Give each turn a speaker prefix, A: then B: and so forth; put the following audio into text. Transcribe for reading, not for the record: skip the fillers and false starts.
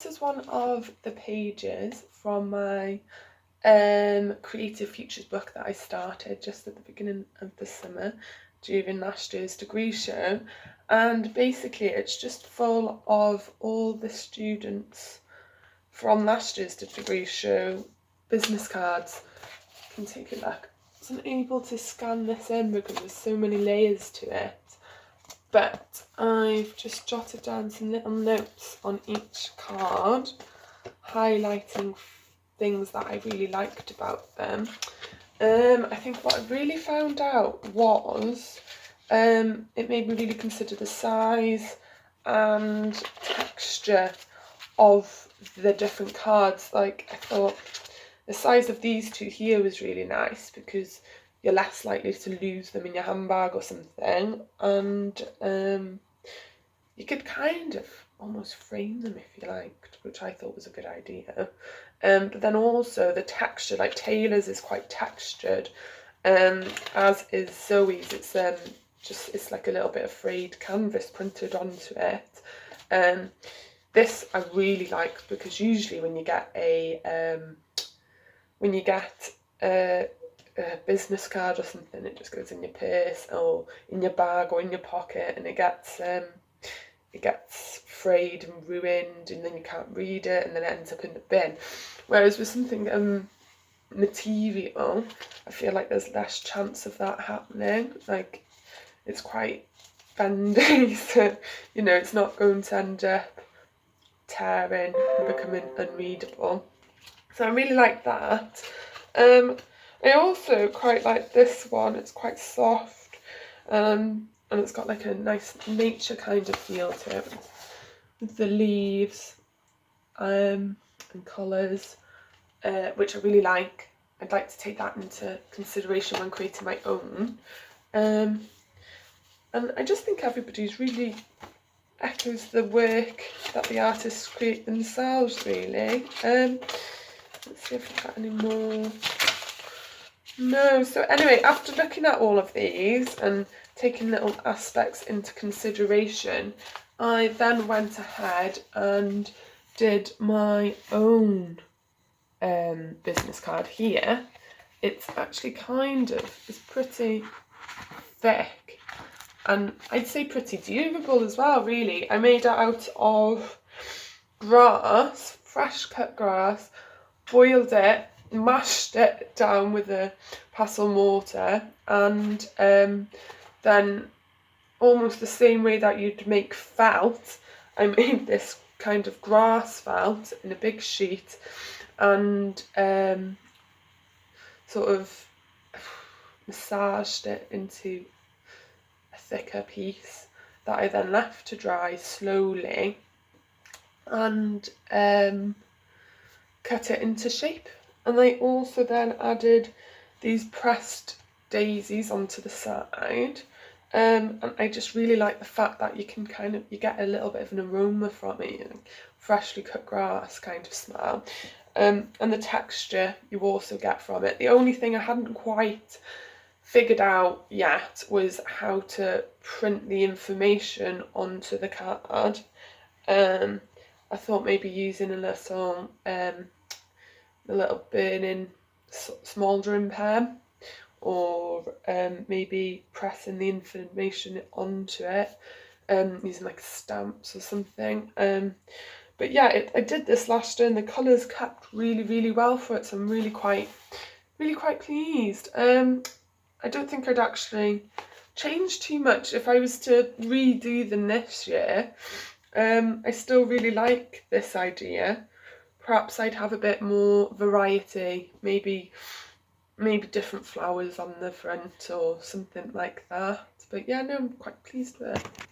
A: This is one of the pages from my Creative Futures book that I started just at the beginning of the summer during last year's degree show, and basically it's just full of all the students from last year's degree show business cards. You can take a look. I wasn't able to scan this in because there's so many layers to it, but I've just jotted down some little notes on each card, highlighting things that I really liked about them. I think what I really found out was it made me really consider the size and texture of the different cards. Like, I thought the size of these two here was really nice because you're less likely to lose them in your handbag or something, and you could kind of almost frame them if you liked, which I thought was a good idea. But then also the texture, like Taylor's is quite textured, as is Zoe's. It's it's like a little bit of frayed canvas printed onto it. This I really like because usually when you get a business card or something, it just goes in your purse or in your bag or in your pocket, and it gets frayed and ruined, and then you can't read it, and then it ends up in the bin. Whereas with something material, I feel like there's less chance of that happening. Like, it's quite bendy, so it's not going to end up tearing and becoming unreadable. So I really like that. I also quite like this one. It's quite soft, and it's got like a nice nature kind of feel to it with the leaves and colours, which I really like. I'd like to take that into consideration when creating my own. And I just think everybody's really echoes the work that the artists create themselves, really. Let's see if I've got any more. No, so anyway, after looking at all of these and taking little aspects into consideration, I then went ahead and did my own business card here. It's actually it's pretty thick, and I'd say pretty durable as well, really. I made it out of grass, fresh cut grass, boiled it, mashed it down with a pestle mortar, and then almost the same way that you'd make felt, I made this kind of grass felt in a big sheet, and sort of massaged it into a thicker piece that I then left to dry slowly, and cut it into shape. And I also then added these pressed daisies onto the side, and I just really like the fact that you get a little bit of an aroma from it, freshly cut grass kind of smell, and the texture you also get from it. The only thing I hadn't quite figured out yet was how to print the information onto the card. I thought maybe using a little burning smouldering pen, or maybe pressing the information onto it, using like stamps or something. But yeah, I did this last year and the colours kept really, really well for it, so I'm really quite pleased. I don't think I'd actually change too much if I was to redo them this year. I still really like this idea. Perhaps I'd have a bit more variety, maybe different flowers on the front or something like that. But yeah, no, I'm quite pleased with it.